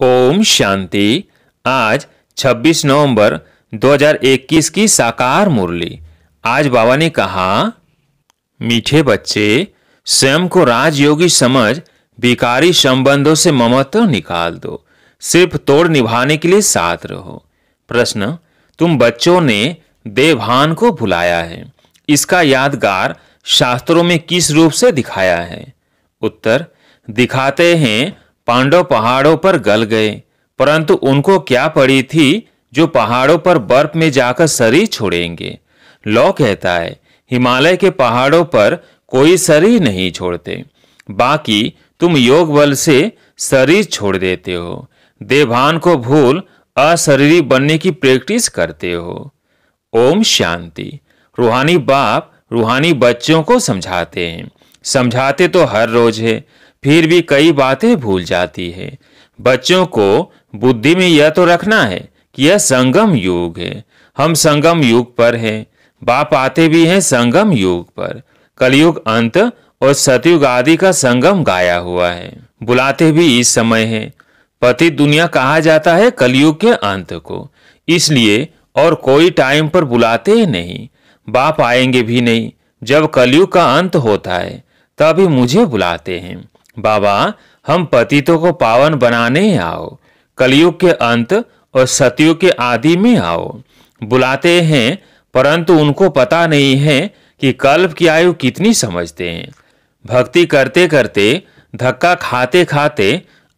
ओम शांति। आज 26 नवंबर 2021 की साकार मुरली। आज बाबा ने कहा, मीठे बच्चे, स्वयं को राजयोगी समझ भिखारी संबंधों से ममत्व निकाल दो। सिर्फ तोड़ निभाने के लिए साथ रहो। प्रश्न, तुम बच्चों ने देवभान को भुलाया है। इसका यादगार शास्त्रों में किस रूप से दिखाया है? उत्तर, दिखाते हैं पांडव पहाड़ों पर गल गए, परंतु उनको क्या पड़ी थी जो पहाड़ों पर बर्फ में जाकर शरीर छोड़ेंगे। लौ कहता है, हिमालय के पहाड़ों पर कोई शरीर नहीं छोड़ते, बाकी तुम योग बल से शरीर छोड़ देते हो। देवभान को भूल अशरीरी बनने की प्रैक्टिस करते हो। ओम शांति। रूहानी बाप रूहानी बच्चों को समझाते हैं। समझाते तो हर रोज है, फिर भी कई बातें भूल जाती है। बच्चों को बुद्धि में यह तो रखना है कि यह संगम युग है। हम संगम युग पर हैं। बाप आते भी हैं संगम युग पर। कलयुग अंत और सतयुग आदि का संगम गाया हुआ है। बुलाते भी इस समय है। पतित दुनिया कहा जाता है कलयुग के अंत को, इसलिए और कोई टाइम पर बुलाते नहीं। बाप आएंगे भी नहीं। जब कलयुग का अंत होता है तभी मुझे बुलाते हैं। बाबा, हम पतितों को पावन बनाने आओ। कलयुग के अंत और सतयुग के आदि में आओ। बुलाते हैं, परंतु उनको पता नहीं है कि कल्प की आयु कितनी समझते हैं। भक्ति करते करते धक्का खाते खाते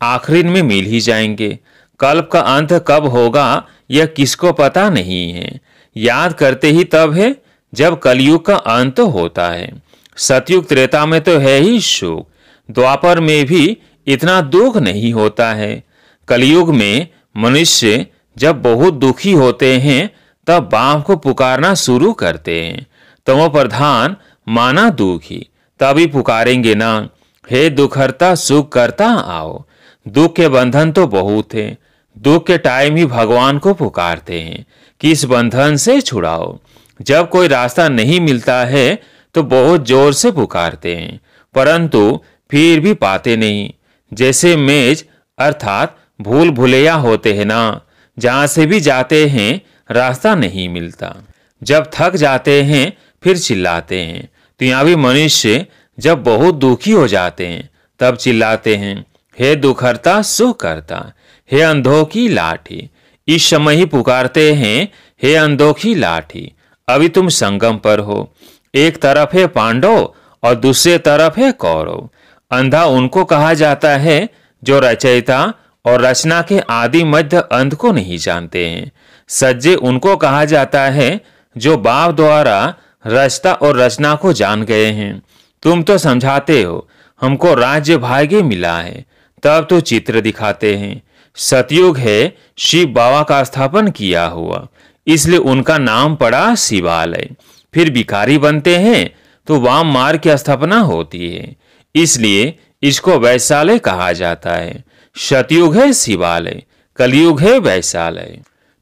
आखिर में मिल ही जाएंगे। कल्प का अंत कब होगा यह किसको पता नहीं है। याद करते ही तब है जब कलयुग का अंत होता है। सतयुग त्रेता में तो है ही सुख। द्वापर में भी इतना दुख नहीं होता है। कलयुग में मनुष्य जब बहुत दुखी होते हैं तब बाप को पुकारना शुरू करते हैं। तमो प्रधान माना दुखी, तभी पुकारेंगे ना, हे दुखहर्ता सुख करता आओ। दुख के बंधन तो बहुत है। दुख के टाइम ही भगवान को पुकारते हैं कि इस बंधन से छुड़ाओ। जब कोई रास्ता नहीं मिलता है तो बहुत जोर से पुकारते हैं, परंतु फिर भी पाते नहीं। जैसे मेज अर्थात भूल भुलैया होते हैं ना, जहां से भी जाते हैं रास्ता नहीं मिलता। जब थक जाते हैं फिर चिल्लाते हैं। तो यहाँ भी मनुष्य जब बहुत दुखी हो जाते हैं तब चिल्लाते हैं, हे दुखहर्ता सुख करता, हे अंधों की लाठी। इस समय ही पुकारते हैं, हे अंधों की लाठी। अभी तुम संगम पर हो। एक तरफ है पांडव और दूसरे तरफ है कौरव। अंधा उनको कहा जाता है जो रचयिता और रचना के आदि मध्य अंत को नहीं जानते हैं। सज्जे उनको कहा जाता है जो बाप द्वारा रचता और रचना को जान गए हैं। तुम तो समझाते हो हमको राज्य भाग्य मिला है, तब तो चित्र दिखाते हैं। सतयुग है शिव बाबा का स्थापन किया हुआ, इसलिए उनका नाम पड़ा शिवालय। फिर भिखारी बनते हैं तो वाम मार्ग की स्थापना होती है, इसलिए इसको वैशालय कहा जाता है। सतयुग है शिवालय, कलयुग है वैशालय।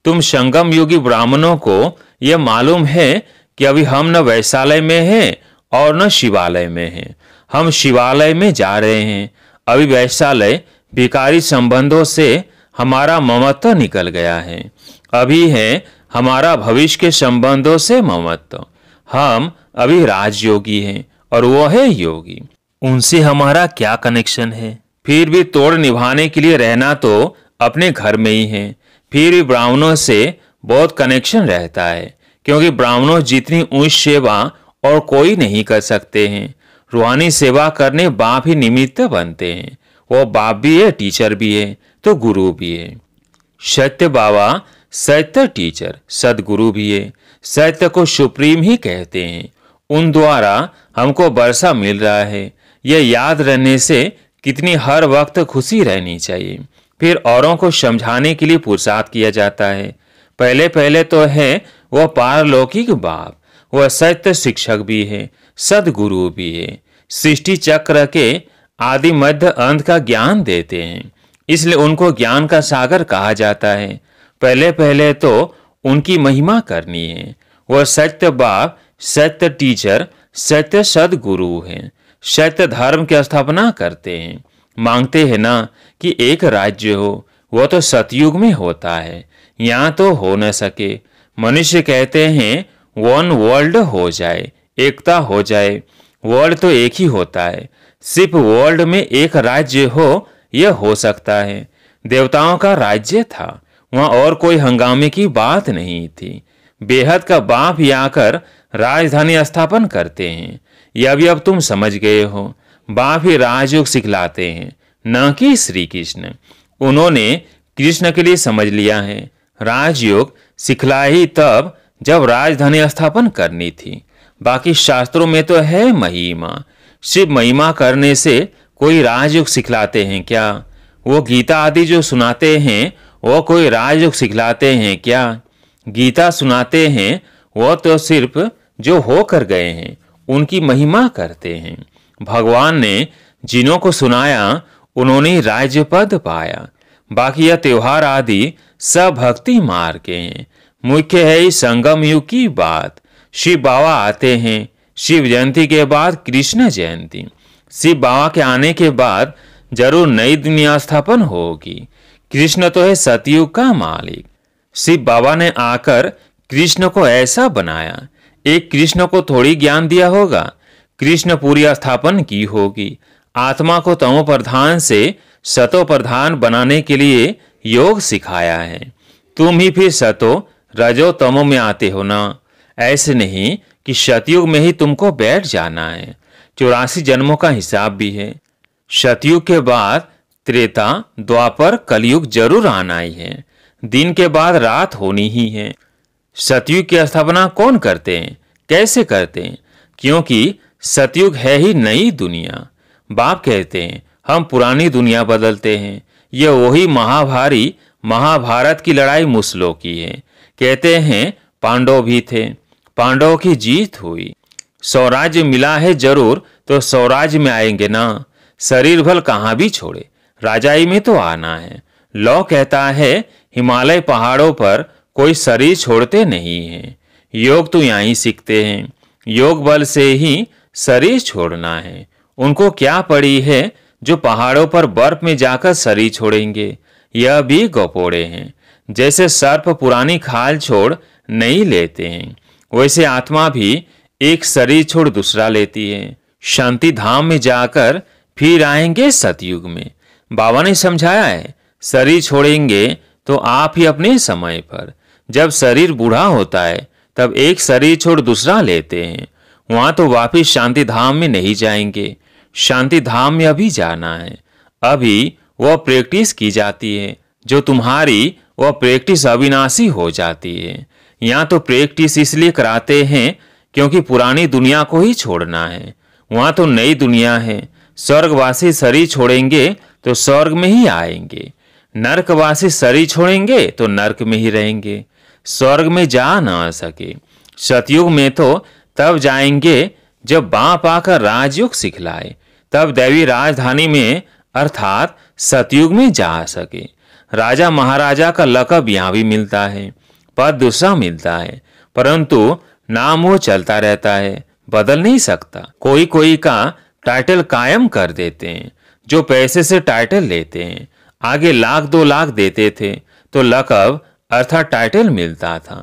तुम संगम युगी ब्राह्मणों को यह मालूम है कि अभी हम न वैशालय में हैं और न शिवालय में हैं। हम शिवालय में जा रहे हैं। अभी वैशालय भिखारी संबंधों से हमारा ममत्व निकल गया है। अभी है हमारा भविष्य के संबंधों से ममत्व। हम अभी राजयोगी हैं और वो है योगी। उनसे हमारा क्या कनेक्शन है? फिर भी तोड़ निभाने के लिए रहना तो अपने घर में ही है। फिर भी ब्राह्मणों से बहुत कनेक्शन रहता है, क्योंकि ब्राह्मणों जितनी ऊंच सेवा और कोई नहीं कर सकते हैं। रूहानी सेवा करने बाप ही निमित्त बनते हैं। वो बाप भी है, टीचर भी है, तो गुरु भी है। सत्य बाबा सत्य टीचर, सदगुरु भी है। सत्य को सुप्रीम ही कहते हैं। उन द्वारा हमको वर्षा मिल रहा है। यह याद रहने से कितनी हर वक्त खुशी रहनी चाहिए। फिर औरों को समझाने के लिए पुरुषार्थ किया जाता है। पहले पहले तो है वह पारलौकिक बाप, वह सत्य शिक्षक भी है, सदगुरु भी है। सृष्टि चक्र के आदि मध्य अंत का ज्ञान देते हैं, इसलिए उनको ज्ञान का सागर कहा जाता है। पहले पहले तो उनकी महिमा करनी है। वह सत्य बाप, सत्य टीचर, सत्य सदगुरु हैं। सत्य धर्म की स्थापना करते हैं। मांगते हैं ना कि एक राज्य हो, वो तो सतयुग में होता है, यहाँ तो हो न सके। मनुष्य कहते हैं वन वर्ल्ड हो जाए, एकता हो जाए। वर्ल्ड तो एक ही होता है, सिर्फ वर्ल्ड में एक राज्य हो यह हो सकता है। देवताओं का राज्य था, वहाँ और कोई हंगामे की बात नहीं थी। बेहद का बाप ही आकर राजधानी स्थापन करते हैं। यह भी अब तुम समझ गए हो। बाप ही राजयोग सिखलाते हैं, न कि श्री कृष्ण। उन्होंने कृष्ण के लिए समझ लिया है। राजयोग सिखला ही तब जब राजधानी स्थापन करनी थी। बाकी शास्त्रों में तो है महिमा। सिर्फ महिमा करने से कोई राजयोग सिखलाते हैं क्या? वो गीता आदि जो सुनाते हैं वो कोई राजयोग सिखलाते हैं क्या? गीता सुनाते हैं वो तो सिर्फ जो होकर गए हैं उनकी महिमा करते हैं। भगवान ने जिन्हों को सुनाया उन्होंने राज्य पद पाया। बाकी यह त्योहार आदि सब भक्ति मार्ग के हैं। मुख्य है इस संगम युग की बात। शिव बाबा आते हैं, शिव जयंती के बाद कृष्ण जयंती। शिव बाबा के आने के बाद जरूर नई दुनिया स्थापन होगी। कृष्ण तो है सतयुग का मालिक। शिव बाबा ने आकर कृष्ण को ऐसा बनाया। एक कृष्ण को थोड़ी ज्ञान दिया होगा, कृष्ण पूरी स्थापन की होगी। आत्मा को तमो प्रधान से सतो प्रधान बनाने के लिए योग सिखाया है। तुम ही फिर सतो रजो तमो में आते हो ना। ऐसे नहीं कि सतयुग में ही तुमको बैठ जाना है। 84 जन्मों का हिसाब भी है। सतयुग के बाद त्रेता द्वापर कलयुग जरूर आना ही है। दिन के बाद रात होनी ही है। सतयुग की स्थापना कौन करते हैं, कैसे करते हैं? क्योंकि सतयुग है ही नई दुनिया। बाप कहते हैं हम पुरानी दुनिया बदलते हैं। यह वही महाभारत की लड़ाई मुसलों की है। कहते हैं पांडव भी थे, पांडवों की जीत हुई। स्वराज्य मिला है जरूर तो स्वराज्य में आएंगे ना। शरीर भल कहाँ भी छोड़े, राजाई में तो आना है। लौ कहता है हिमालय पहाड़ों पर कोई शरीर छोड़ते नहीं है। योग तो यहीं सीखते हैं। योग बल से ही शरीर छोड़ना है। उनको क्या पड़ी है जो पहाड़ों पर बर्फ में जाकर शरीर छोड़ेंगे? यह भी गपोड़े हैं। जैसे सर्प पुरानी खाल छोड़ नहीं लेते हैं, वैसे आत्मा भी एक शरीर छोड़ दूसरा लेती है। शांति धाम में जाकर फिर आएंगे सतयुग में। बाबा ने समझाया है शरीर छोड़ेंगे तो आप ही अपने समय पर। जब शरीर बूढ़ा होता है तब एक शरीर छोड़ दूसरा लेते हैं। वहां तो वापिस शांति धाम में नहीं जाएंगे। शांति धाम में अभी जाना है। अभी वह प्रैक्टिस की जाती है। जो तुम्हारी वह प्रैक्टिस अविनाशी हो जाती है। यहाँ तो प्रैक्टिस इसलिए कराते हैं क्योंकि पुरानी दुनिया को ही छोड़ना है। वहां तो नई दुनिया है। स्वर्गवासी शरीर छोड़ेंगे तो स्वर्ग में ही आएंगे। नरकवासी शरीर छोड़ेंगे तो नरक में ही रहेंगे, स्वर्ग में जा ना सके। सतयुग में तो तब जाएंगे जब बाप आकर राजयोग सिखलाए, तब दैवी राजधानी में अर्थात सतयुग में जा सके। राजा महाराजा का लक़ब यहाँ भी मिलता है, पद दूसरा मिलता है, परंतु नाम वो चलता रहता है, बदल नहीं सकता। कोई कोई का टाइटल कायम कर देते हैं। जो पैसे से टाइटल लेते हैं, आगे लाख 2 लाख देते थे तो लक़ब अर्थात टाइटल मिलता था।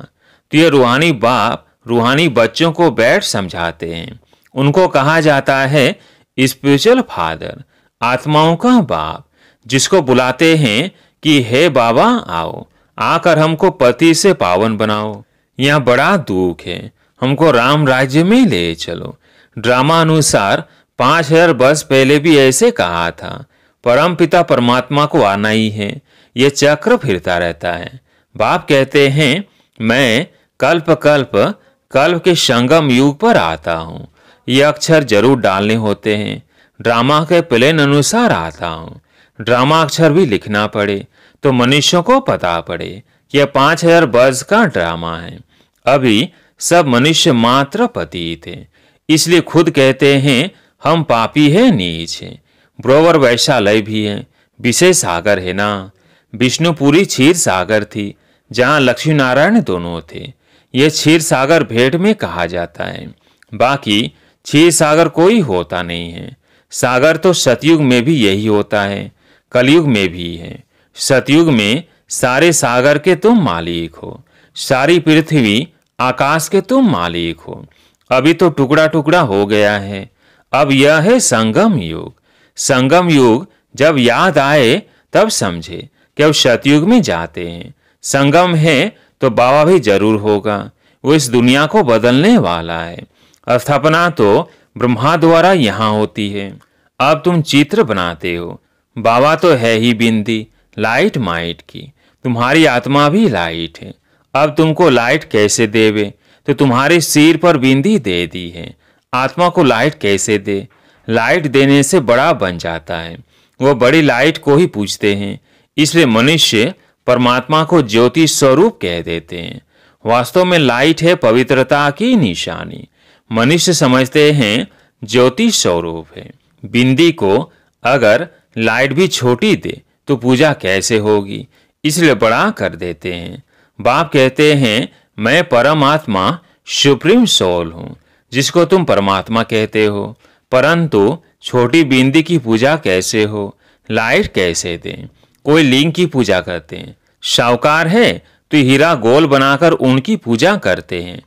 तो ये रूहानी बाप रूहानी बच्चों को बैठ समझाते हैं। उनको कहा जाता है स्पिरिचुअल फादर, आत्माओं का बाप, जिसको बुलाते हैं कि हे बाबा आओ, आकर हमको पति से पावन बनाओ। यहाँ बड़ा दुख है, हमको राम राज्य में ले चलो। ड्रामा अनुसार 5000 वर्ष पहले भी ऐसे कहा था। परम पिता परमात्मा को आना ही है। ये चक्र फिरता रहता है। बाप कहते हैं मैं कल्प के संगम युग पर आता हूँ। ये अक्षर जरूर डालने होते हैं। ड्रामा के प्लान अनुसार आता हूँ। ड्रामा अक्षर भी लिखना पड़े तो मनुष्यों को पता पड़े कि यह 5000 वर्ष का ड्रामा है। अभी सब मनुष्य मात्र पति थे, इसलिए खुद कहते हैं हम पापी है, नीच है। ब्रोवर वैशालय भी है, विषय सागर है ना। विष्णुपुरी क्षीर सागर थी जहाँ लक्ष्मी नारायण दोनों थे। यह क्षीर सागर भेंट में कहा जाता है। बाकी क्षीर सागर कोई होता नहीं है। सागर तो सतयुग में भी यही होता है, कलयुग में भी है। सतयुग में सारे सागर के तुम मालिक हो, सारी पृथ्वी आकाश के तुम मालिक हो। अभी तो टुकड़ा टुकड़ा हो गया है, अब यह है संगम युग। संगम युग जब याद आए तब समझे कि अब सतयुग में जाते हैं। संगम है तो बाबा भी जरूर होगा, वो इस दुनिया को बदलने वाला है। स्थापना तो ब्रह्मा द्वारा यहाँ होती है। अब तुम चित्र बनाते हो, बाबा तो है ही बिंदी लाइट माइट की, तुम्हारी आत्मा भी लाइट है। अब तुमको लाइट कैसे देवे, तो तुम्हारे सिर पर बिंदी दे दी है, आत्मा को लाइट कैसे दे। लाइट देने से बड़ा बन जाता है, वो बड़ी लाइट को ही पूछते हैं। इसलिए मनुष्य परमात्मा को ज्योति स्वरूप कह देते हैं। वास्तव में लाइट है पवित्रता की निशानी। मनुष्य समझते हैं ज्योति स्वरूप है। बिंदी को अगर लाइट भी छोटी दे तो पूजा कैसे होगी, इसलिए बड़ा कर देते हैं। बाप कहते हैं मैं परमात्मा सुप्रीम सोल हूँ, जिसको तुम परमात्मा कहते हो। परंतु छोटी बिंदी की पूजा कैसे हो, लाइट कैसे दें। कोई लिंग की पूजा करते हैं, शाहूकार है तो हीरा गोल बनाकर उनकी पूजा करते हैं।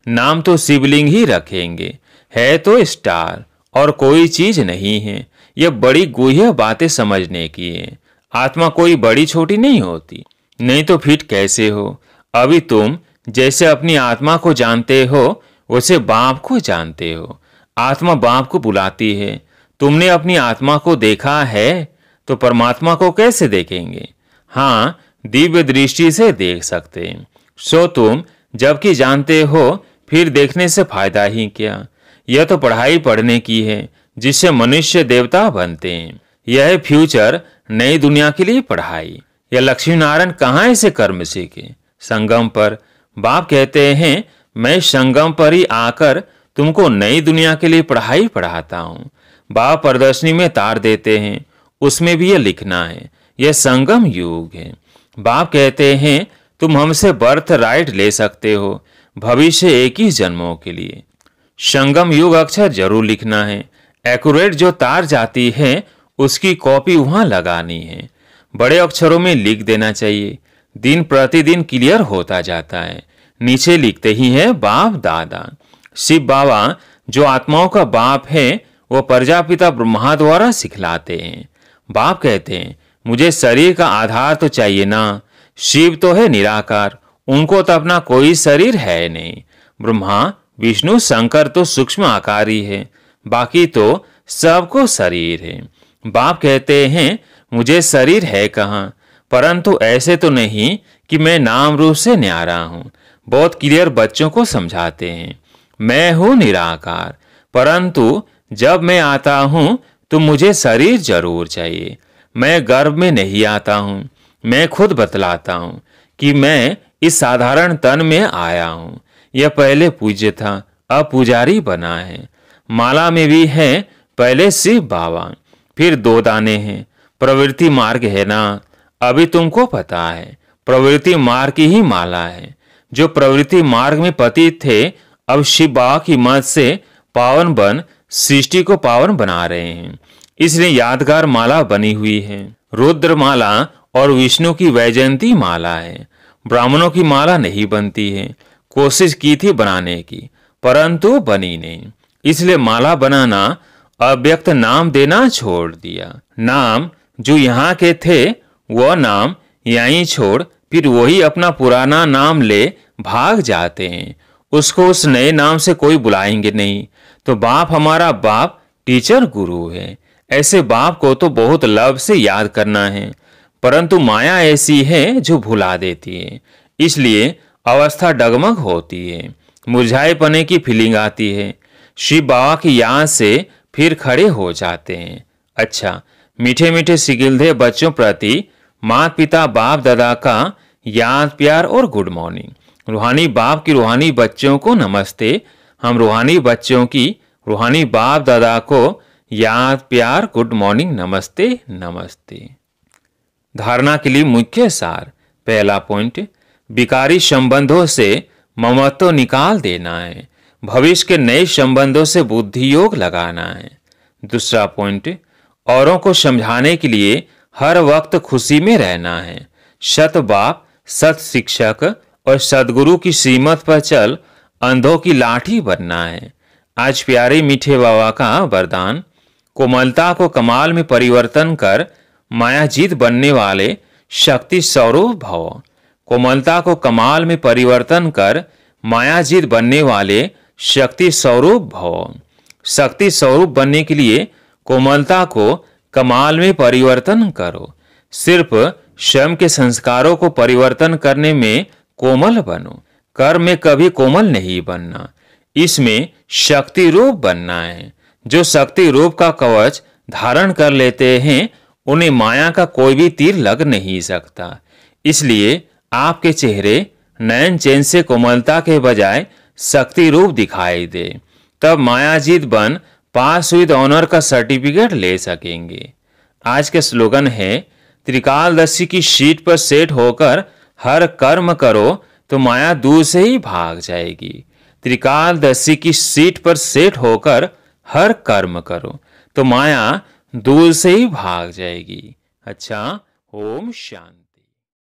नाम तो शिवलिंग ही रखेंगे, है तो स्टार और कोई चीज नहीं है। यह बड़ी गुह्य बातें समझने की है। आत्मा कोई बड़ी छोटी नहीं होती, नहीं तो फिट कैसे हो। अभी तुम जैसे अपनी आत्मा को जानते हो वैसे बाप को जानते हो। आत्मा बाप को बुलाती है। तुमने अपनी आत्मा को देखा है तो परमात्मा को कैसे देखेंगे। हाँ, दिव्य दृष्टि से देख सकते हैं। सो तुम जबकि जानते हो फिर देखने से फायदा ही क्या। यह तो पढ़ाई पढ़ने की है जिससे मनुष्य देवता बनते हैं। यह है फ्यूचर नई दुनिया के लिए पढ़ाई। यह लक्ष्मी नारायण कहाँ ऐसे कर्म सीखे, संगम पर। बाप कहते हैं मैं संगम पर ही आकर तुमको नई दुनिया के लिए पढ़ाई पढ़ाता हूँ। बाप प्रदर्शनी में तार देते हैं, उसमें भी यह लिखना है यह संगम युग है। बाप कहते हैं तुम हमसे बर्थ राइट ले सकते हो भविष्य 21 जन्मों के लिए। संगम युग अक्षर जरूर लिखना है। एक्यूरेट जो तार जाती है उसकी कॉपी वहां लगानी है। बड़े अक्षरों में लिख देना चाहिए। दिन प्रतिदिन क्लियर होता जाता है। नीचे लिखते ही है बाप दादा। शिव बाबा जो आत्माओं का बाप है वो प्रजापिता ब्रह्मा द्वारा सिखलाते हैं। बाप कहते हैं मुझे शरीर का आधार तो चाहिए ना। शिव तो है निराकार, उनको तो अपना कोई शरीर है नहीं। ब्रह्मा विष्णु शंकर तो सूक्ष्म आकारी है, बाकी तो सबको शरीर है। बाप कहते हैं मुझे शरीर है कहाँ, परंतु ऐसे तो नहीं कि मैं नाम रूप से न्यारा हूँ। बहुत क्लियर बच्चों को समझाते हैं मैं हूँ निराकार, परंतु जब मैं आता हूँ तो मुझे शरीर जरूर चाहिए। मैं गर्भ में नहीं आता हूँ, मैं खुद बतलाता हूँ कि मैं इस साधारण तन में आया हूँ। यह पहले पूज्य था, अब पुजारी बना है। माला में भी है पहले शिव बाबा, फिर 2 दाने हैं। प्रवृत्ति मार्ग है ना, अभी तुमको पता है प्रवृत्ति मार्ग की ही माला है। जो प्रवृत्ति मार्ग में पतित थे अब शिव बाबा की मत से पावन बन सृष्टि को पावन बना रहे हैं। इसलिए यादगार माला बनी हुई है। रुद्र माला और विष्णु की वैजयंती माला है। ब्राह्मणों की माला नहीं बनती है। कोशिश की थी बनाने की परंतु बनी नहीं, इसलिए माला बनाना अव्यक्त नाम देना छोड़ दिया। नाम जो यहाँ के थे वह नाम यहीं छोड़ फिर वही अपना पुराना नाम ले भाग जाते हैं। उसको उस नए नाम से कोई बुलाएंगे नहीं। तो बाप हमारा बाप टीचर गुरु है। ऐसे बाप को तो बहुत लव से याद करना है, परंतु माया ऐसी है जो भुला देती है। इसलिए अवस्था डगमग होती है, मुरझाएपने की फीलिंग आती है। शिव बाबा की याद से फिर खड़े हो जाते हैं। अच्छा, मीठे मीठे सिगिलधे बच्चों प्रति माता पिता बाप दादा का याद प्यार और गुड मॉर्निंग। रूहानी बाप की रूहानी बच्चों को नमस्ते। हम रूहानी बच्चों की रूहानी बाप दादा को याद प्यार गुड मॉर्निंग नमस्ते नमस्ते। धारणा के लिए मुख्य सार। पहला पॉइंट, विकारी संबंधों से ममत्व निकाल देना है। भविष्य के नए संबंधों से बुद्धि योग लगाना है। दूसरा पॉइंट, औरों को समझाने के लिए हर वक्त खुशी में रहना है। सत बाप, सत शिक्षक और सदगुरु की सीमत पर चल अंधों की लाठी बनना है। आज प्यारे मीठे बाबा का वरदान, कोमलता को कमाल में परिवर्तन कर मायाजीत बनने वाले शक्ति स्वरूप भव। कोमलता को कमाल में परिवर्तन कर मायाजीत बनने वाले शक्ति स्वरूप भव। शक्ति स्वरूप बनने के लिए कोमलता को कमाल में परिवर्तन करो। सिर्फ स्वयं के संस्कारों को परिवर्तन करने में कोमल बनो। कर्म में कभी कोमल नहीं बनना, इसमें शक्ति रूप बनना है। जो शक्ति रूप का कवच धारण कर लेते हैं उन्हें माया का कोई भी तीर लग नहीं सकता। इसलिए आपके चेहरे नयन चैन से कोमलता के बजाय शक्ति रूप दिखाई दे, तब मायाजीत बन पास विद ऑनर का सर्टिफिकेट ले सकेंगे। आज के स्लोगन है, त्रिकालदर्शी की शीट पर सेट होकर हर कर्म करो तो माया दूर से ही भाग जाएगी। त्रिकालदर्शी की सीट पर सेट होकर हर कर्म करो तो माया दूर से ही भाग जाएगी। अच्छा, ओम शांति।